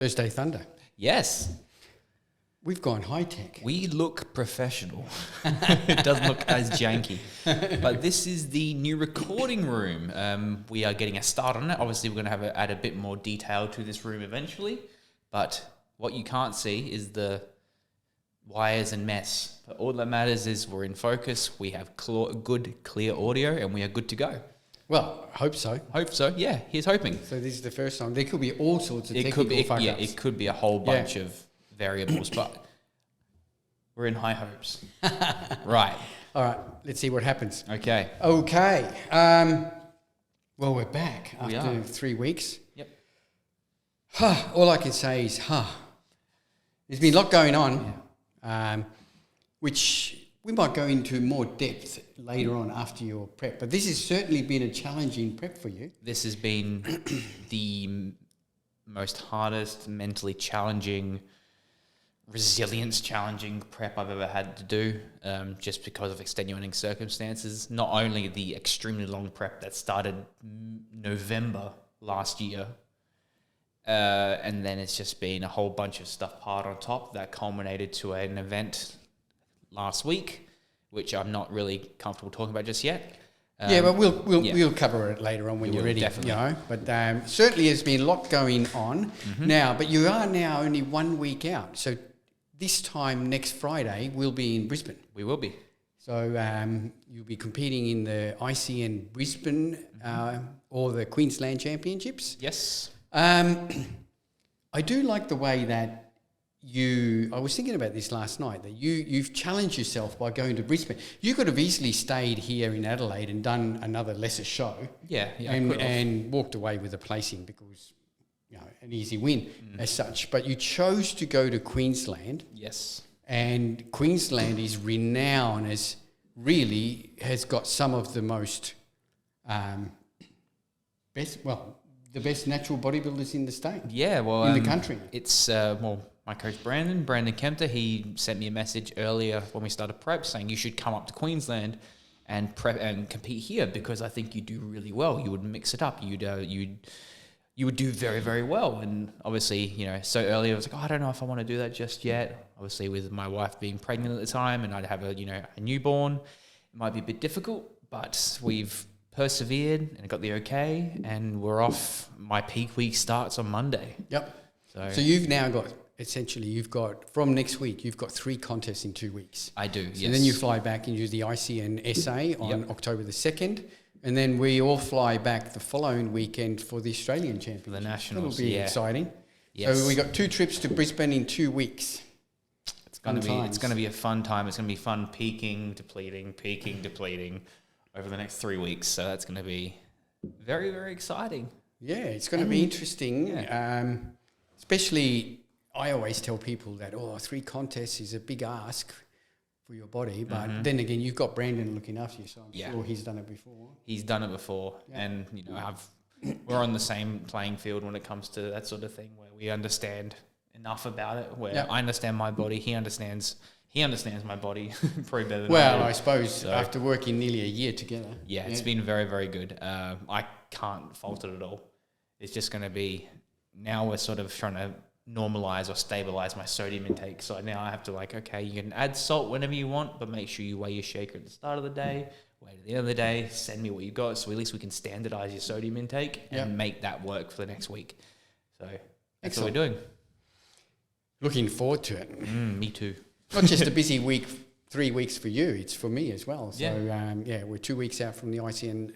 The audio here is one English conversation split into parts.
Thursday Thunder. Yes. We've gone high-tech. We look professional. It doesn't look as janky. But this is the new recording room. We are getting a start on it. Obviously, we're going to add a bit more detail to this room eventually. But what you can't see is the wires and mess. But all that matters is we're in focus. We have good, clear audio, and we are good to go. Well, hope so. Hope so. Yeah, here's hoping. So this is the first time. There could be all sorts of technical fuck-ups. Yeah, it could be a whole bunch of variables, but we're in high hopes. Right. All right, let's see what happens. Okay. Okay. Well, we're back after 3 weeks. Yep. All I can say is, there's been a lot going on, which we might go into more depth later on after your prep. But this has certainly been a challenging prep for you. This has been the most hardest, mentally challenging, resilience challenging prep I've ever had to do, just because of extenuating circumstances. Not only the extremely long prep that started November last year, and then it's just been a whole bunch of stuff piled on top that culminated to an event last week, which I'm not really comfortable talking about just yet. But we'll cover it later on when you're ready. Definitely. You know, but certainly there's been a lot going on now. But you are now only 1 week out, so this time next Friday we'll be in Brisbane. We will be. So you'll be competing in the ICN Brisbane or the Queensland Championships. Yes. I do like the way that I was thinking about this last night, that you've challenged yourself by going to Brisbane. You could have easily stayed here in Adelaide and done another lesser show. And walked away with a placing because, an easy win as such. But you chose to go to Queensland. Yes. And Queensland is renowned as has got some of the most the best natural bodybuilders in the state. Yeah, well, in the country. It's my coach Brandon Kempter. He sent me a message earlier when we started prep saying you should come up to Queensland and prep and compete here because I think you do really well. You would mix it up. You would do very, very well. And obviously, so early I was like, I don't know if I want to do that just yet. Obviously, with my wife being pregnant at the time and I'd have a newborn, it might be a bit difficult. But we've persevered and got the okay, and we're off. My peak week starts on Monday. Yep. So you've now got from next week, you've got 3 contests in 2 weeks. I do, yes. And then you fly back and do the ICN SA on October the 2nd. And then we all fly back the following weekend for the Australian Championship. The Nationals, That'll be exciting. Yes. So we got 2 trips to Brisbane in 2 weeks. It's going to be a fun time. It's going to be fun peaking, depleting over the next 3 weeks. So that's going to be very, very exciting. Yeah, it's going to be interesting. Yeah. Especially, I always tell people that, 3 contests is a big ask for your body. But then again, you've got Brandon looking after you, so I'm sure he's done it before. He's done it before. Yeah. And, we're on the same playing field when it comes to that sort of thing where we understand enough about it, where I understand my body, he understands my body probably better than I do. I suppose after working nearly a year together. Yeah, it's been very, very good. I can't fault it at all. It's just going to be, now we're sort of trying to normalize or stabilize my sodium intake. So now I have to you can add salt whenever you want, but make sure you weigh your shaker at the start of the day, weigh at the end of the day, send me what you got, so at least we can standardize your sodium intake and make that work for the next week. So that's what we're doing. Looking forward to it. Me too. Not just a busy week, 3 weeks for you, it's for me as well. So, we're 2 weeks out from the ICN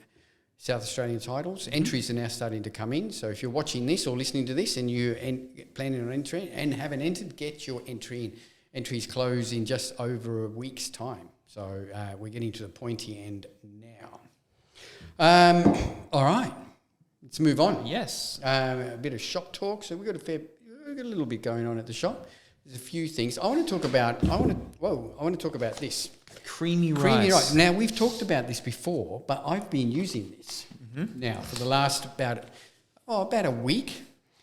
South Australian titles. Entries are now starting to come in. So if you're watching this or listening to this and you're planning on entering and haven't entered, get your entry in. Entries close in just over a week's time. So we're getting to the pointy end now. All right. Let's move on. Yes. A bit of shop talk. So we've got a little bit going on at the shop. There's a few things I want to talk about. I want to talk about this creamy rice. Now we've talked about this before, but I've been using this now for the last about a week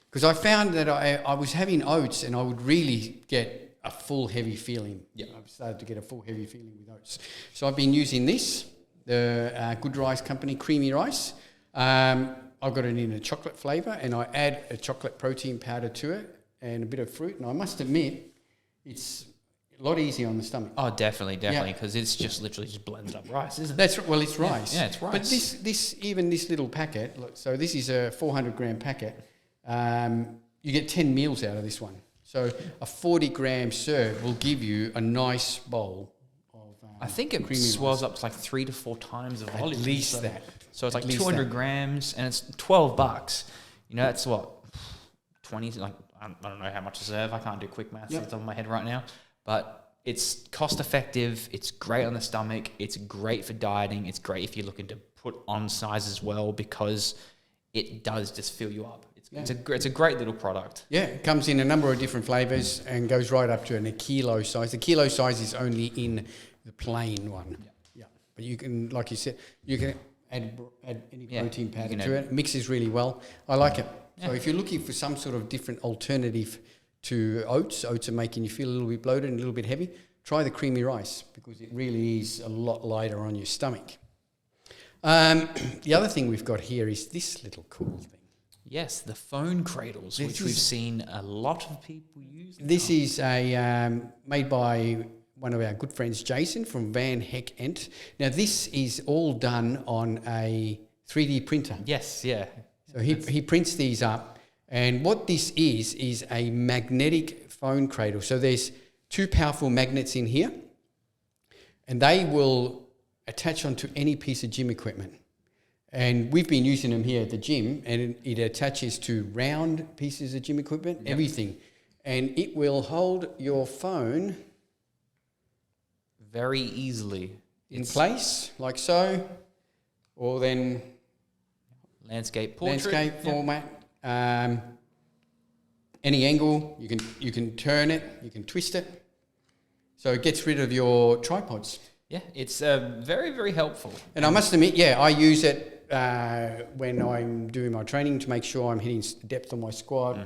because I found that I was having oats and I would really get a full heavy feeling. Yeah, I've started to get a full heavy feeling with oats. So I've been using this, the Good Rice Company creamy rice. I've got it in a chocolate flavour and I add a chocolate protein powder to it. and a bit of fruit. And I must admit, it's a lot easier on the stomach. Oh, definitely, because it's just literally just blends up rice, isn't it? It's rice. Yeah, it's rice. But this little packet, look, so this is a 400 gram packet. You get 10 meals out of this one. So a 40 gram serve will give you a nice bowl of I think it swells up to like 3 to 4 times the volume. At least that. So it's like 200 grams, and it's $12. You know, that's what 20. Like I don't know how much to serve. I can't do quick maths off the top of my head right now, but it's cost effective. It's great on the stomach. It's great for dieting. It's great if you're looking to put on size as well, because it does just fill you up. It's a great little product. Yeah, it comes in a number of different flavors and goes right up to a kilo size. The kilo size is only in the plain one. Yeah. But you can, like you said, you can add any protein powder to it. It mixes really well. I like it. Yeah. So if you're looking for some sort of different alternative to oats are making you feel a little bit bloated and a little bit heavy, try the creamy rice, because it really is a lot lighter on your stomach. The other thing we've got here is this little cool thing. Yes, the Phone Cradles, which we've seen a lot of people use. This is made by one of our good friends, Jason, from Van Heck Ent. Now, this is all done on a 3D printer. Yes, yeah. So he prints these up. And what this is a magnetic phone cradle. So there's 2 powerful magnets in here, and they will attach onto any piece of gym equipment. And we've been using them here at the gym, and it attaches to round pieces of gym equipment, everything. And it will hold your phone very easily in place, like so, or then landscape format. Any angle, you can turn it, you can twist it. So it gets rid of your tripods. Yeah, it's very, very helpful. And I must admit, I use it when I'm doing my training to make sure I'm hitting depth on my squat.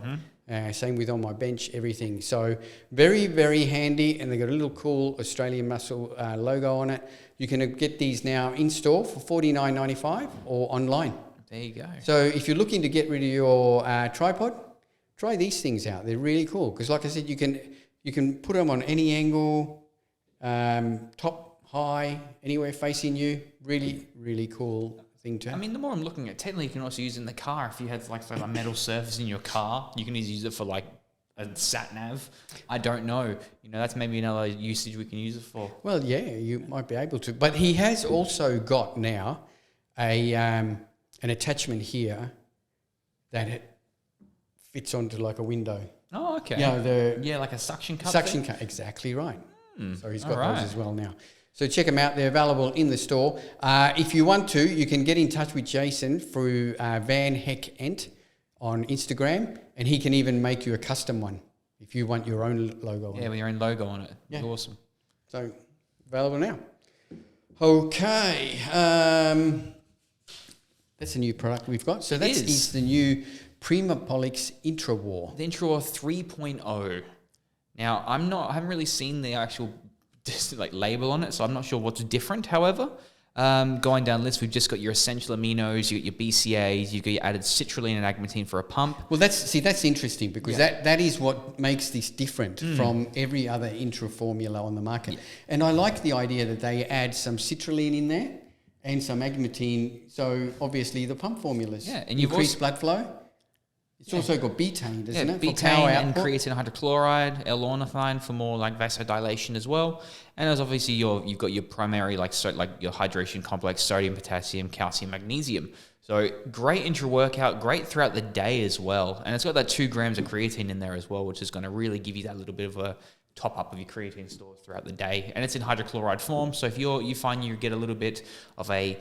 Same with on my bench, everything. So very, very handy, and they've got a little cool Australian Muscle logo on it. You can get these now in store for $49.95 or online. There you go. So if you're looking to get rid of your tripod, try these things out. They're really cool, because like I said, you can put them on any angle, top, high, anywhere facing you. Really, really cool thing to have. I mean, the more I'm looking at, technically you can also use it in the car. If you had like a metal surface in your car, you can use it for like a sat nav. I don't know. That's maybe another usage we can use it for. Well, yeah, you might be able to. But he has also got now an attachment here that it fits onto like a window. Oh, okay. Like a suction cup. Suction cup, exactly right. So he's got those as well now. So check them out. They're available in the store. If you want to, you can get in touch with Jason through Van Heck Ent on Instagram, and he can even make you a custom one if you want your own logo on it. Yeah, with your own logo on it. Yeah. Awesome. So available now. Okay. That's a new product we've got. So that is the new Primabolics Intrawar. The Intrawar 3.0. Now, I haven't really seen the actual label on it, so I'm not sure what's different. However, going down the list, we've just got your essential aminos, you got your BCAAs, you got your added citrulline and agmatine for a pump. Well, that's interesting, because that is what makes this different from every other Intra formula on the market. Yeah. And I like the idea that they add some citrulline in there and some agmatine. So obviously the pump formulas and increase blood flow. It's also got betaine, doesn't it? Betaine and creatine hydrochloride, L-ornithine for more like vasodilation as well. And there's obviously you've got your primary your hydration complex, sodium, potassium, calcium, magnesium. So great intra-workout, great throughout the day as well. And it's got that 2 grams of creatine in there as well, which is going to really give you that little bit of a top up of your creatine stores throughout the day. And it's in hydrochloride form. So if you find you get a little bit of an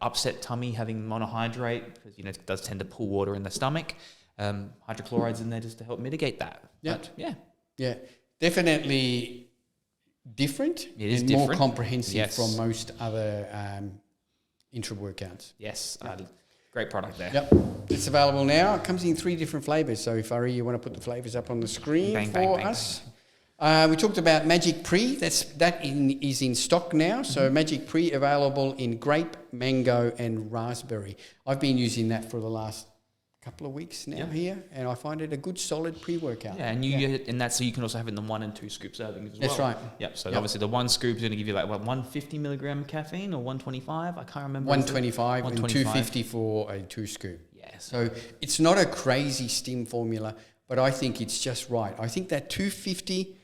upset tummy having monohydrate, because it does tend to pull water in the stomach, hydrochloride's in there just to help mitigate that. Definitely different. It is different, more comprehensive from most other intra workouts. Great product there. It's available now. It comes in 3 different flavors, so if you want to put the flavors up on the screen for us. We talked about Magic Pre. That is in stock now. So Magic Pre available in grape, mango, and raspberry. I've been using that for the last couple of weeks now here, and I find it a good solid pre-workout. Yeah, and and that's so you can also have it in the 1 and 2 scoop servings as well. That's right. Yep. So obviously the 1 scoop is going to give you like 150 milligram caffeine or 125. I can't remember. 125 and 250 for a 2 scoop. Yes. So it's not a crazy stim formula, but I think it's just right. I think that 250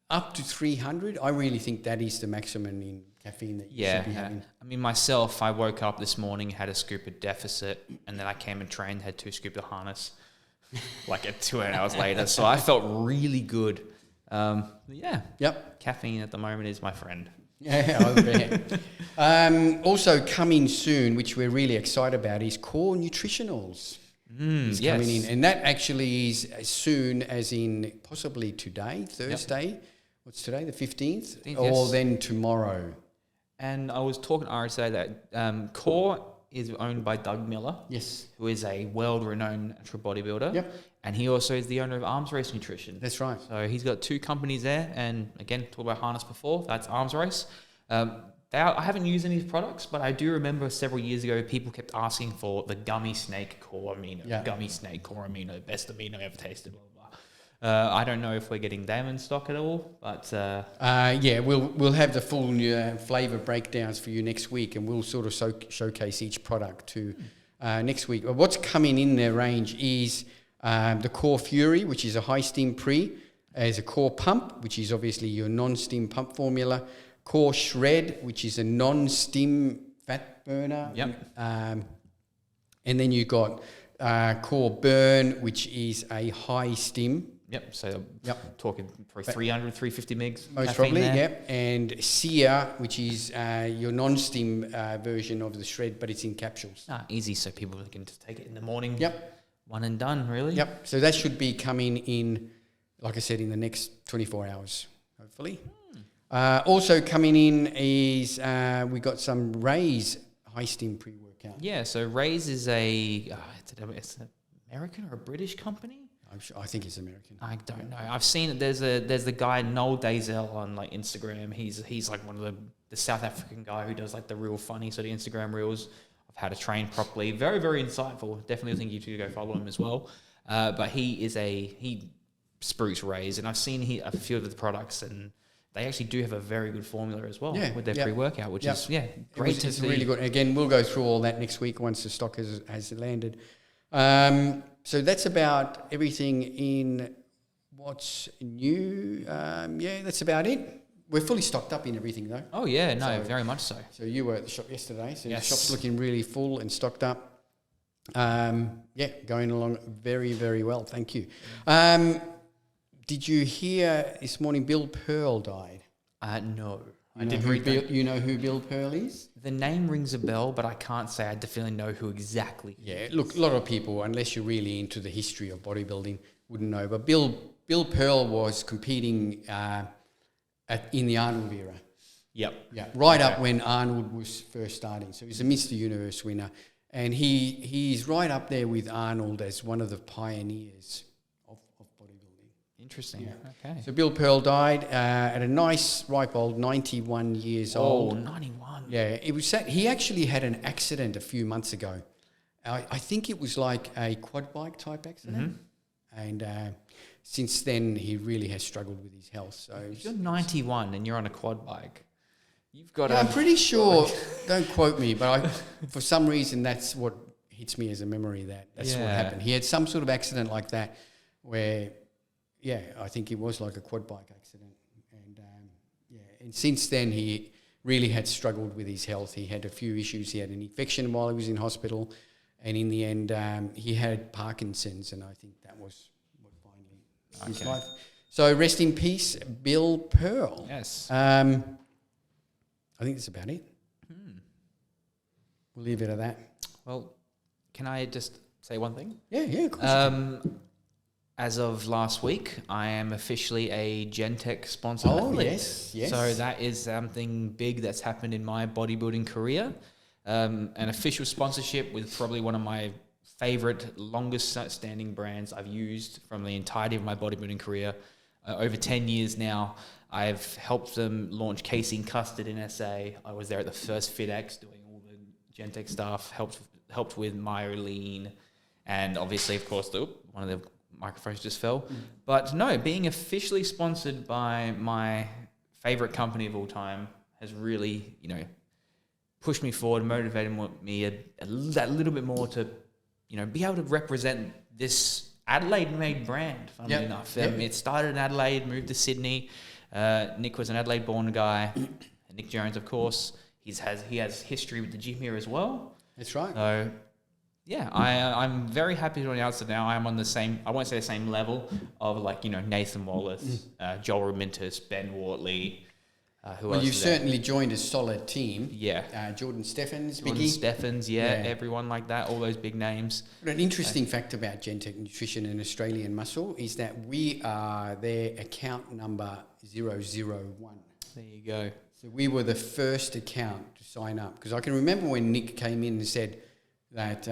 up to 300, I really think that is the maximum in caffeine that you should be having. I mean, myself, I woke up this morning, had a scoop of deficit, and then I came and trained, had 2 scoops of harness, like at 2 hours later. So I felt really good. Caffeine at the moment is my friend. Yeah, I bet. Also coming soon, which we're really excited about, is Core Nutritionals. Coming in, and that actually is as soon as in possibly today, Thursday. Yep. What's today, the 15th? Or then tomorrow. And I was talking to Ara today that Core is owned by Doug Miller, who is a world-renowned natural bodybuilder. Yep. And he also is the owner of Arms Race Nutrition. That's right. So he's got 2 companies there. And again, talk about harness before, that's Arms Race. I haven't used any of his products, but I do remember several years ago, people kept asking for the gummy snake core amino, gummy snake core amino, best amino ever tasted, blah, blah, blah. I don't know if we're getting them in stock at all, but... we'll have the full flavour breakdowns for you next week, and we'll sort of showcase each product to next week. What's coming in their range is the Core Fury, which is a high steam pre, as a Core Pump, which is obviously your non-steam pump formula, Core Shred, which is a non-stim fat burner. Yep. And then you got Core Burn, which is a high stim. Yep. So talking probably 300, 350 mgs. Most probably, yep. And Sear, which is your non-stim version of the Shred, but it's in capsules. Easy, so people can just take it in the morning. Yep. One and done, really. Yep. So that should be coming in, like I said, in the next 24 hours, hopefully. Also coming in is we got some Raze high steam pre-workout. Yeah, so Raze is it's an American or a British company? I think it's American. I don't know. I've seen it. There's the guy Noel Dazel on like Instagram. He's like one of the South African guy who does like the real funny sort of Instagram reels of how to train properly. Very, very insightful. Definitely think you should go follow him as well. But he spruiks Raze, and I've seen a few of the products, and they actually do have a very good formula as well with their pre-workout, which is great to see. It's really good. Again, we'll go through all that next week once the stock has landed. So that's about everything in what's new. That's about it. We're fully stocked up in everything though. Oh yeah, very much so. So you were at the shop yesterday, so the shop's looking really full and stocked up. Going along very, very well. Thank you. Did you hear this morning Bill Pearl died? No. You know who Bill Pearl is? The name rings a bell, but I can't say I definitely know who exactly. Yeah, look, a lot of people, unless you're really into the history of bodybuilding, wouldn't know. But Bill Pearl was competing in the Arnold era. Yep. Yeah, right up when Arnold was first starting. So he's a Mr. Universe winner. And he's right up there with Arnold as one of the pioneers of bodybuilding. Interesting. Yeah. Okay. So Bill Pearl died at a nice, ripe old 91 years old. Oh, 91. Yeah, it was. He actually had an accident a few months ago. I think it was like a quad bike type accident. Mm-hmm. And since then, he really has struggled with his health. So if you're 91 and you're on a quad bike, you've got I'm pretty sure, don't quote me, but for some reason that's what hits me as a memory that's what happened. He had some sort of accident like that where, I think it was like a quad bike accident. And since then he really had struggled with his health. He had a few issues. He had an infection while he was in hospital, and in the end he had Parkinson's, and I think that was what finally his life. So rest in peace, Bill Pearl. Yes. I think that's about it. We'll leave it at that. Well, can I just say one thing? Yeah, of course. As of last week, I am officially a Gen-Tec sponsor. Oh, yes. So that is something big that's happened in my bodybuilding career. An official sponsorship with probably one of my favorite, longest standing brands I've used from the entirety of my bodybuilding career. Over 10 years now, I've helped them launch Casey and Custard in SA. I was there at the first FitX doing all the Gen-Tec stuff, helped helped with myelin, and obviously, of course, one of the microphones just fell. But no, being officially sponsored by my favorite company of all time has really, pushed me forward, motivated me a little bit more to, be able to represent this Adelaide-made brand, funnily enough. It started in Adelaide, moved to Sydney. Nick was an Adelaide-born guy. Nick Jones, of course. He has history with the gym here as well. That's right. So, yeah, I'm very happy to announce that now I'm on the same, I won't say the same level of Nathan Wallace, Joel Ramintus, Ben Wortley. Who else? You've certainly joined a solid team. Yeah. Jordan Steffens, everyone like that, all those big names. But an interesting fact about Gen-Tec Nutrition and Australian Muscle is that we are their account number 001. There you go. So we were the first account to sign up, because I can remember when Nick came in and said that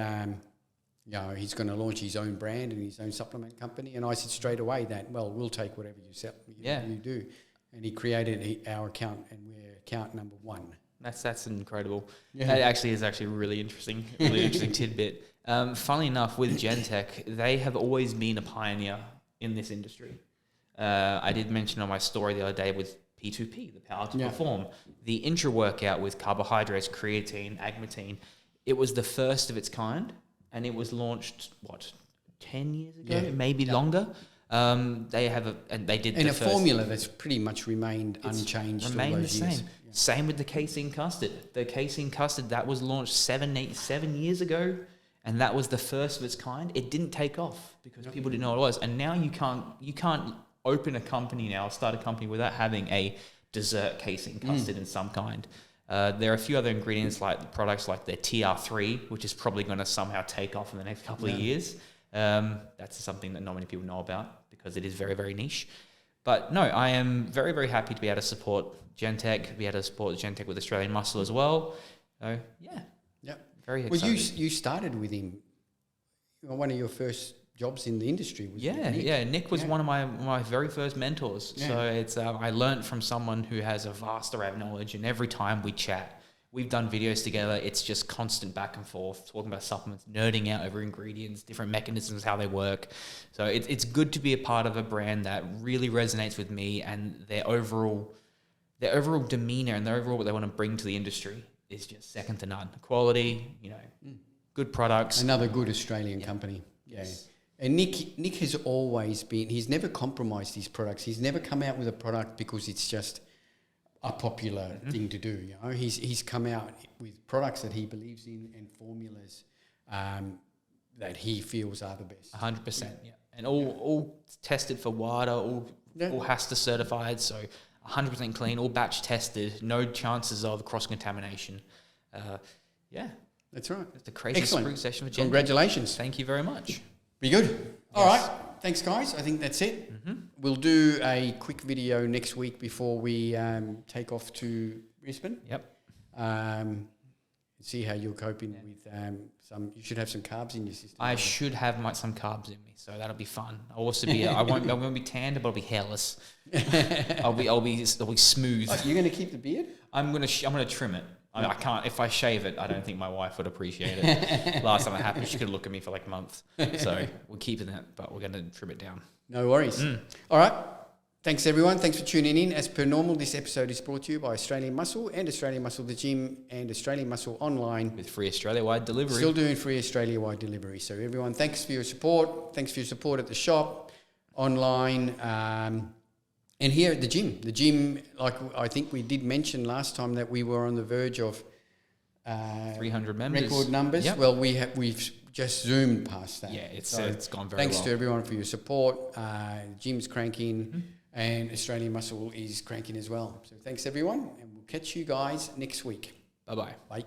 he's going to launch his own brand and his own supplement company, and I said straight away that, well, we'll take whatever you sell, you do. And he created our account, and we're account number 1. That's incredible. Yeah. That actually is a really interesting tidbit. Funnily enough, with Gen-Tec, they have always been a pioneer in this industry. I did mention on my story the other day with P2P, the Power to Perform, the intra-workout with carbohydrates, creatine, agmatine. It was the first of its kind, and it was launched, 10 years ago, maybe longer. They have a formula that's pretty much remained unchanged. Remained the same. Yeah. Same with the casein custard. The casein custard that was launched 7 years ago, and that was the first of its kind. It didn't take off because people didn't know what it was. And now you can't open a company now, start a company without having a dessert casein custard in some kind. There are a few other ingredients like products like their TR3, which is probably going to somehow take off in the next couple of years. That's something that not many people know about because it is very, very niche. But no, I am very, very happy to be able to support Gen-Tec, be able to support Gen-Tec with Australian Muscle as well. So, very excited. Well, you started with him. One of your first jobs in the industry was Nick. Nick was one of my very first mentors. Yeah. So it's I learned from someone who has a vast array of knowledge, and every time we chat, we've done videos together. It's just constant back and forth, talking about supplements, nerding out over ingredients, different mechanisms, how they work. So it's good to be a part of a brand that really resonates with me, and their overall demeanor and their overall what they want to bring to the industry is just second to none. Quality, good products. Another good Australian company. Yes. Yeah. And Nick has always been, he's never compromised his products. He's never come out with a product because it's just a popular thing to do. He's come out with products that he believes in and formulas that he feels are the best. 100%, and all tested for WADA, all HASTA certified, so 100% clean, all batch tested, no chances of cross contamination. That's right. It's the craziest spring session for Gen-Tec. Congratulations. Thank you very much. Be good. Yes. All right. Thanks, guys. I think that's it. We'll do a quick video next week before we take off to Brisbane. Yep. See how you're coping with some. You should have some carbs in your system. I should have some carbs in me, so that'll be fun. I'll also be. I won't be tanned, but I'll be hairless. I'll be smooth. Oh, you're going to keep the beard? I'm gonna trim it. I can't. If I shave it, I don't think my wife would appreciate it. Last time it happened, she could look at me for like a month. So we're keeping it, but we're going to trim it down. No worries. All right. Thanks, everyone. Thanks for tuning in. As per normal, this episode is brought to you by Australian Muscle and Australian Muscle the Gym and Australian Muscle Online. With free Australia-wide delivery. Still doing free Australia-wide delivery. So everyone, thanks for your support. Thanks for your support at the shop, online, and here at the gym. The gym, like I think we did mention last time that we were on the verge of 300 members. Record numbers. Yep. Well, we've just zoomed past that. Yeah, it's gone very well. Thanks to everyone for your support. Gym's cranking and Australian Muscle is cranking as well. So thanks, everyone, and we'll catch you guys next week. Bye-bye. Bye.